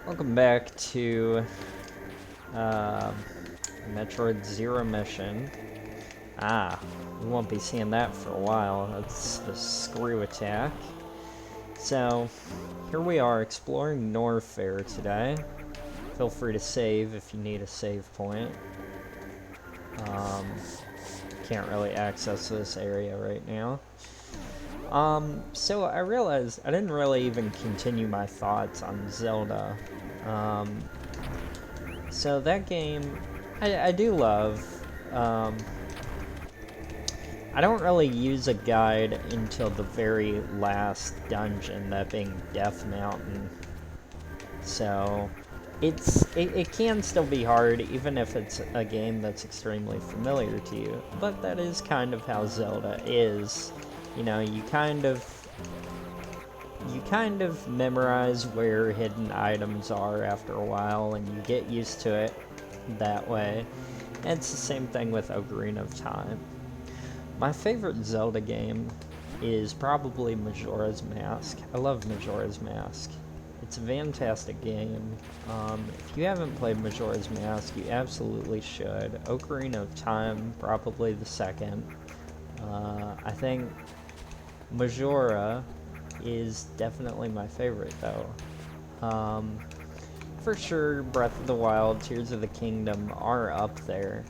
Welcome back to Metroid Zero Mission. We won't be seeing that for a while. That's the screw attack. So, here we are exploring Norfair today. Feel free to save if you need a save point. Can't really access this area right now. So I realized I didn't really even continue my thoughts on Zelda. So that game, I do love. I don't really use a guide until the very last dungeon, that being Death Mountain. So it can still be hard, even if it's a game that's extremely familiar to you. But that is kind of how Zelda is. You know, you kind of memorize where hidden items are after a while, and you get used to it that way. And it's the same thing with Ocarina of Time. My favorite Zelda game is probably Majora's Mask. I love Majora's Mask. It's a fantastic game. If you haven't played Majora's Mask, you absolutely should. Ocarina of Time, probably the second. I think Majora is definitely my favorite, though. For sure, Breath of the Wild, Tears of the Kingdom are up there,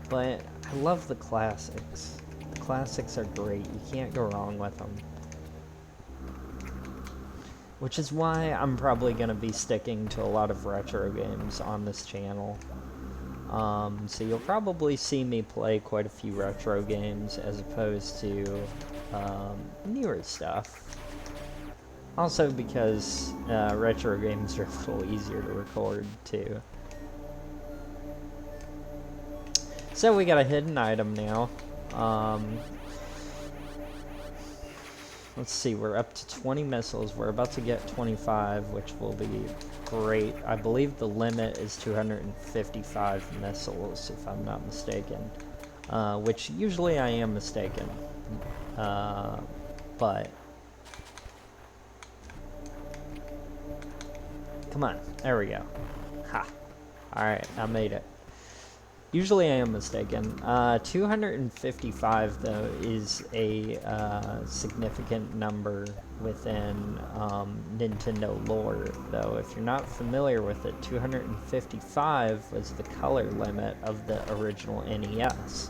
but I love the classics. The classics are great. You can't go wrong with them. Which is why I'm probably going to be sticking to a lot of retro games on this channel. So you'll probably see me play quite a few retro games as opposed to newer stuff. Also because retro games are a little easier to record too. So we got a hidden item now. Let's see, we're up to 20 missiles. We're about to get 25, which will be great. I believe the limit is 255 missiles, if I'm not mistaken. Which usually I am mistaken. But come on, there we go. Ha! Alright, I made it. Usually I am mistaken. 255, though, is a significant number within Nintendo lore, though. If you're not familiar with it, 255 was the color limit of the original NES.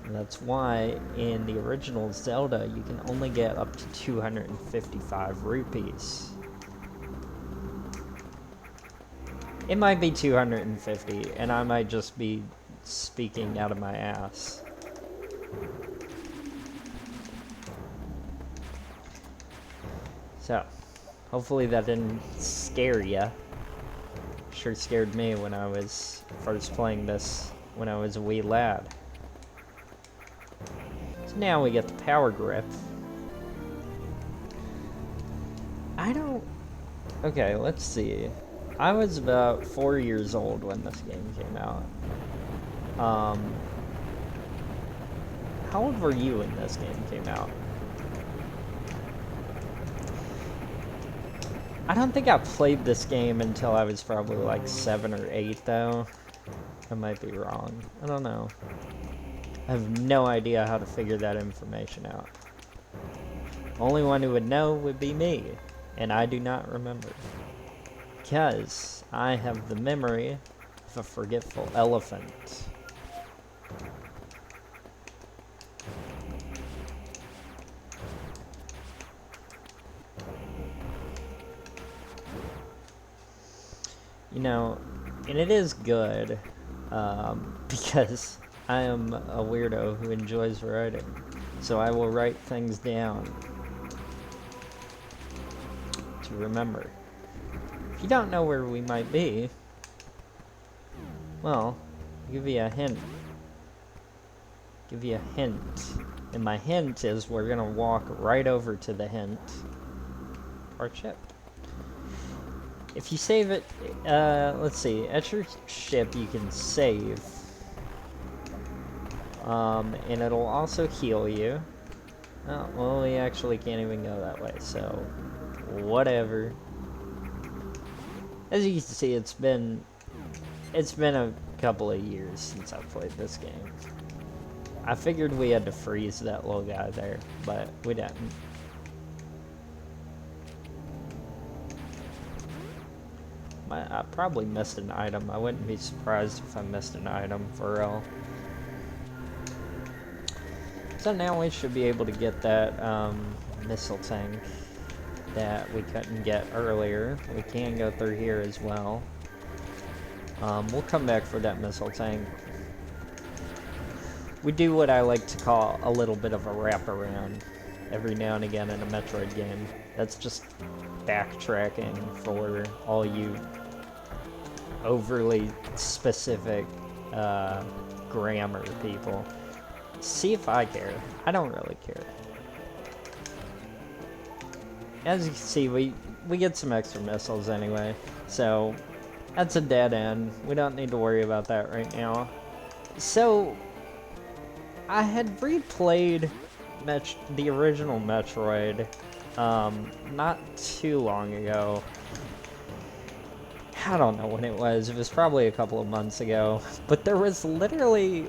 And that's why in the original Zelda, you can only get up to 255 rupees. It might be 250, and I might just be speaking out of my ass. So, hopefully that didn't scare ya. Sure scared me when I was first playing this when I was a wee lad. So now we get the power grip. Okay, let's see. I was about 4 years old when this game came out. How old were you when this game came out? I don't think I played this game until I was probably like 7 or 8, though. I might be wrong. I don't know. I have no idea how to figure that information out. Only one who would know would be me, and I do not remember. Because I have the memory of a forgetful elephant. You know, and it is good, because I am a weirdo who enjoys writing. So I will write things down to remember. If you don't know where we might be, well, I'll give you a hint. And my hint is we're gonna walk right over to the hint. Our ship. If you save it, let's see, at your ship you can save. And it'll also heal you. Oh, well, we actually can't even go that way, so whatever. As you can see, it's been a couple of years since I played this game. I figured we had to freeze that little guy there, but we didn't. I probably missed an item. I wouldn't be surprised if I missed an item for real. So now we should be able to get that missile tank that we couldn't get earlier. We can go through here as well. We'll come back for that missile tank. We do what I like to call a little bit of a wraparound every now and again in a Metroid game. That's just backtracking for all you overly specific grammar people. See if I care. I don't really care. As you can see, we get some extra missiles anyway, so that's a dead end. We don't need to worry about that right now. So, I had replayed the original Metroid not too long ago. I don't know when it was. It was probably a couple of months ago. But there was literally,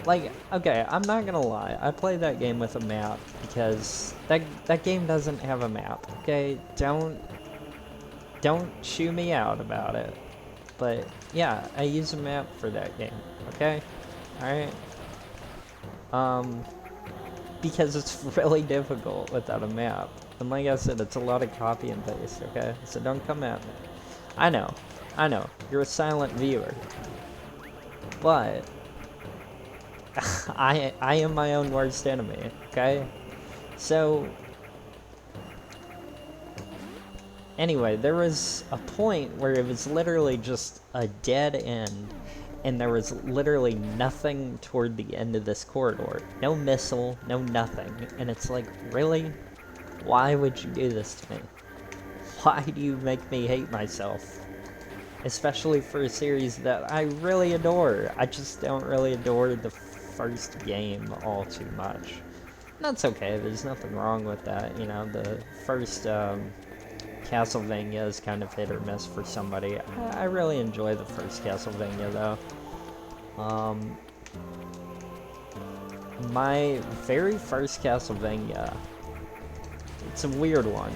like, okay, I'm not gonna lie. I played that game with a map because that game doesn't have a map. Okay, don't chew me out about it. But yeah, I use a map for that game. Okay, all right. Because it's really difficult without a map. And like I said, it's a lot of copy and paste, okay? So don't come at me. I know, you're a silent viewer. But, I am my own worst enemy, okay? So, anyway, there was a point where it was literally just a dead end. And there was literally nothing toward the end of this corridor. No missile, no nothing. And it's like, really? Why would you do this to me? Why do you make me hate myself? Especially for a series that I really adore. I just don't really adore the first game all too much. And that's okay, there's nothing wrong with that. You know, the first Castlevania is kind of hit or miss for somebody. I really enjoy the first Castlevania though. My very first Castlevania, it's a weird one.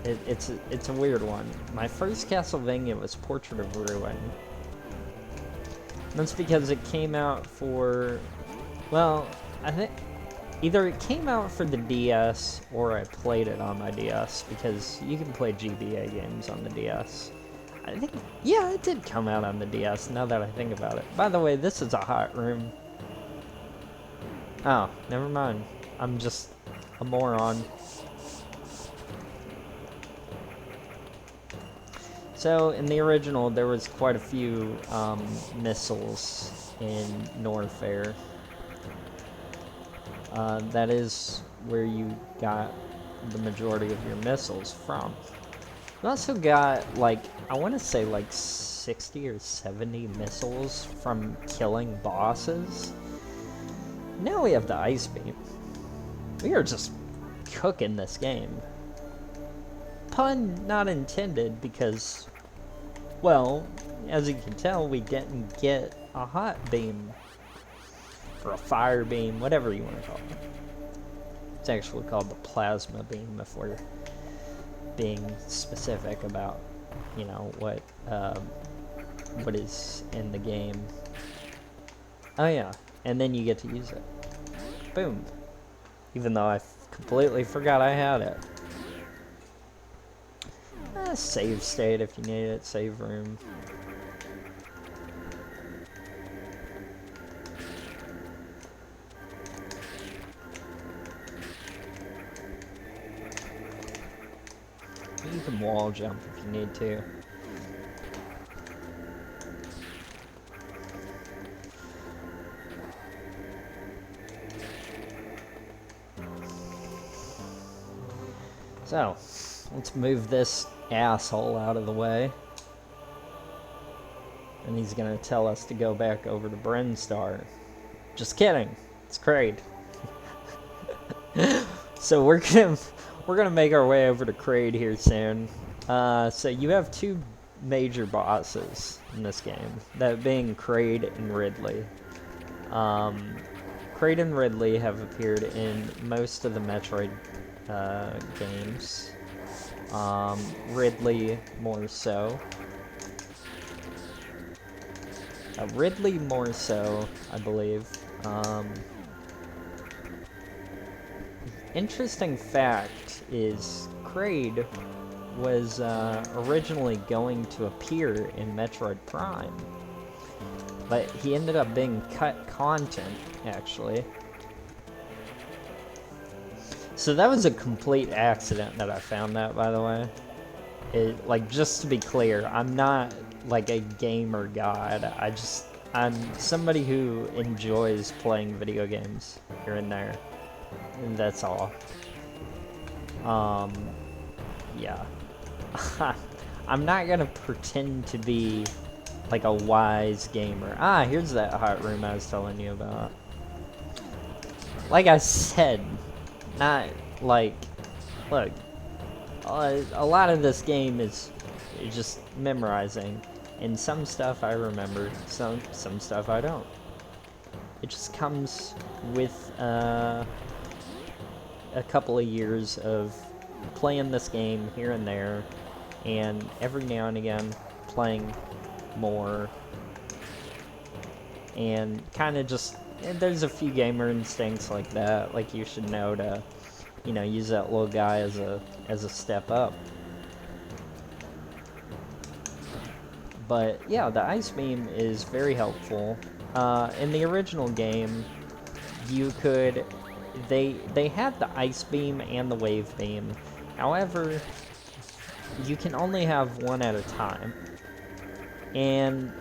It's a weird one. My first Castlevania was Portrait of Ruin. That's because it came out for, well, I think either it came out for the DS or I played it on my DS, because you can play GBA games on the DS. I think, yeah, it did come out on the DS, now that I think about it. By the way, this is a hot room. Oh, never mind. I'm just a moron. So, in the original, there was quite a few missiles in Norfair. That is where you got the majority of your missiles from. You also got, like, I want to say like 60 or 70 missiles from killing bosses. Now we have the Ice Beam. We are just cooking this game. Pun not intended, because, well, as you can tell, we didn't get a hot beam. Or a fire beam, whatever you want to call it. It's actually called the plasma beam if we're being specific about, you know, what is in the game. Oh yeah, and then you get to use it. Boom. Even though I completely forgot I had it. Save state if you need it, save room. You can wall jump if you need to. So, let's move this asshole out of the way. And he's gonna tell us to go back over to Brinstar. Just kidding. It's Kraid. So we're gonna make our way over to Kraid here soon. So you have two major bosses in this game, that being Kraid and Ridley. Kraid and Ridley have appeared in most of the Metroid games. Ridley more so. Ridley more so, I believe. Interesting fact is Kraid was originally going to appear in Metroid Prime, but he ended up being cut content, actually. So that was a complete accident that I found that, by the way. Like, just to be clear, I'm not like a gamer god. I'm somebody who enjoys playing video games here and there. And that's all. Yeah. I'm not gonna pretend to be like a wise gamer. Ah, here's that hot room I was telling you about. Like I said, not like, look, a lot of this game is just memorizing, and some stuff I remember, some stuff I don't. It just comes with a couple of years of playing this game here and there, and every now and again playing more, and kind of just, there's a few gamer instincts like that, like you should know to, you know, use that little guy as a step up. But yeah, the ice beam is very helpful. In the original game, you could, they had the ice beam and the wave beam. However, you can only have one at a time. And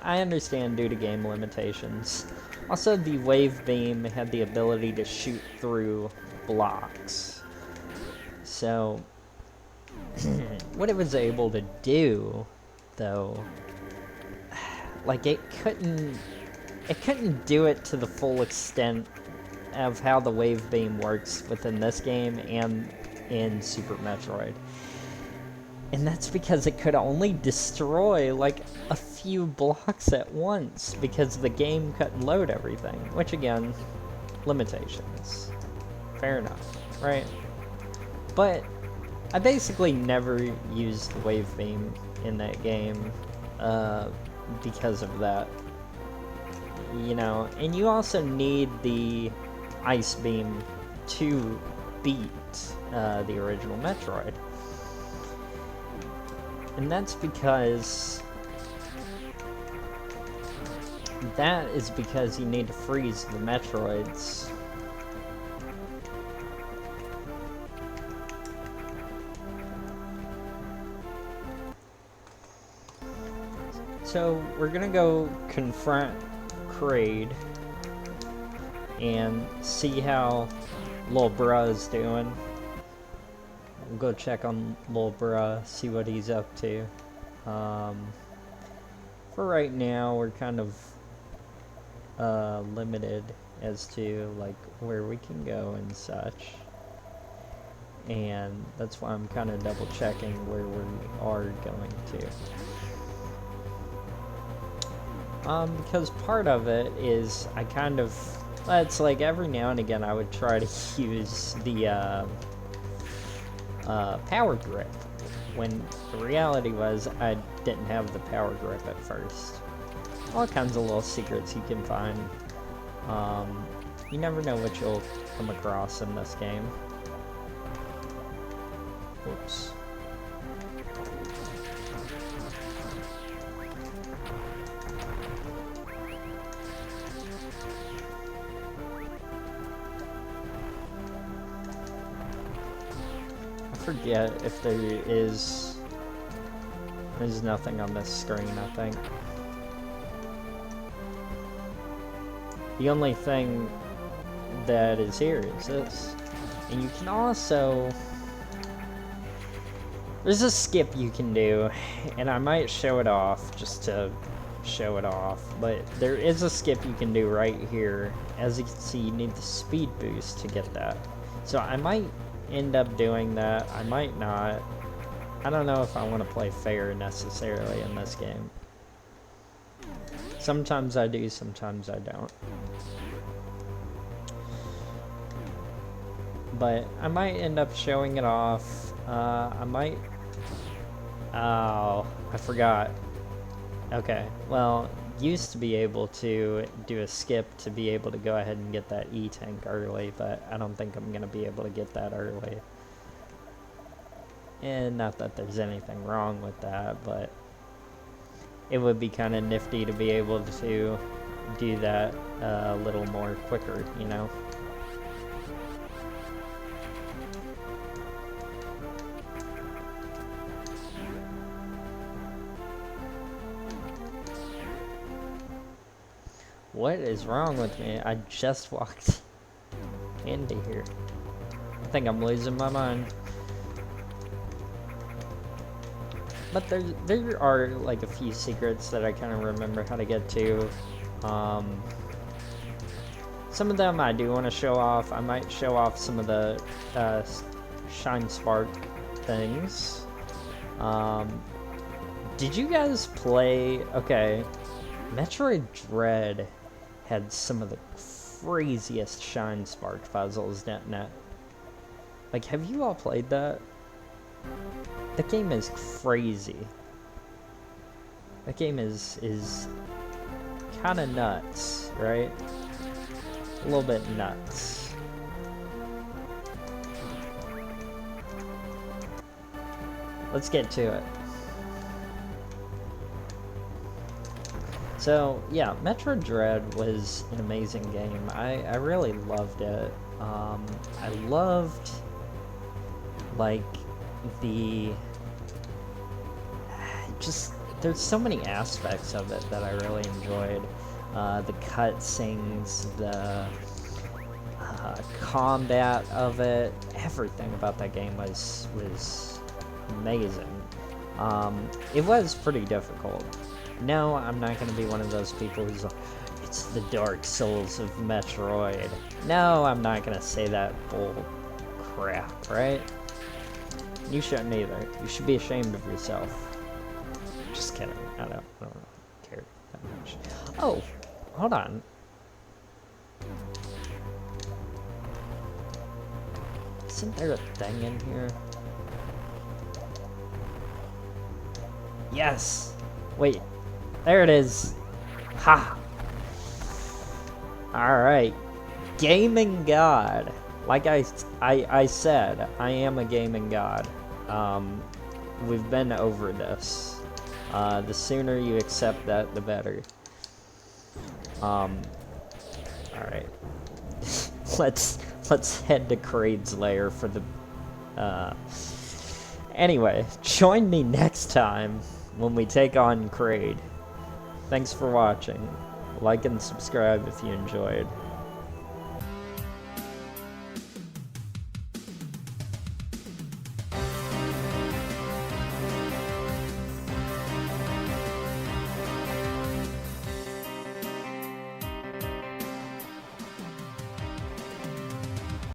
I understand due to game limitations. Also, the wave beam had the ability to shoot through blocks. So, what it was able to do, though, like, it couldn't do it to the full extent of how the wave beam works within this game and in Super Metroid. And that's because it could only destroy like a few blocks at once because the game couldn't load everything, which again, limitations. Fair enough, right? But I basically never used the wave beam in that game because of that. You know, and you also need the ice beam to beat the original Metroid. And that's because you need to freeze the Metroids. So we're gonna go confront Kraid and see how Lil Bruh's doing. We'll go check on Lil Bruh, see what he's up to. For right now, we're kind of limited as to like where we can go and such. And that's why I'm kind of double checking where we are going to. Because part of it is it's like every now and again I would try to use the power grip, when the reality was I didn't have the power grip at first. All kinds of little secrets you can find. You never know what you'll come across in this game. Whoops. I forget if there's nothing on this screen, I think. The only thing that is here is this. And you can also, there's a skip you can do, and I might show it off just to show it off, but there is a skip you can do right here. As you can see, you need the speed boost to get that. So I might end up doing that, I might not. I don't know if I want to play fair necessarily in this game. Sometimes I do, sometimes I don't. But I might end up showing it off. I might... Oh, I forgot. Okay, well, used to be able to do a skip to be able to go ahead and get that E-tank early, but I don't think I'm going to be able to get that early. And not that there's anything wrong with that, but it would be kind of nifty to be able to do that a little more quicker, you know? What is wrong with me? I just walked into here. I think I'm losing my mind. But there are like a few secrets that I kind of remember how to get to. Some of them I do want to show off. I might show off some of the Shine Spark things. Did you guys play... Okay, Metroid Dread had some of the craziest Shine Spark puzzles, didn't it? Like, have you all played that? The game is crazy. That game is kind of nuts, right? A little bit nuts. Let's get to it. So, yeah, Metroid Dread was an amazing game. I really loved it. I loved, like, there's so many aspects of it that I really enjoyed. The cutscenes, the combat of it, everything about that game was amazing. It was pretty difficult. No, I'm not going to be one of those people who's like, it's the Dark Souls of Metroid. No, I'm not going to say that bull crap, right? You shouldn't either. You should be ashamed of yourself. Just kidding. I don't care that much. Oh, hold on. Isn't there a thing in here? Yes! Wait. There it is. Ha! Alright. Gaming God. Like I said, I am a gaming god. We've been over this. The sooner you accept that, the better. Alright. let's head to Kraid's lair for the anyway, join me next time when we take on Kraid. Thanks for watching. Like and subscribe if you enjoyed.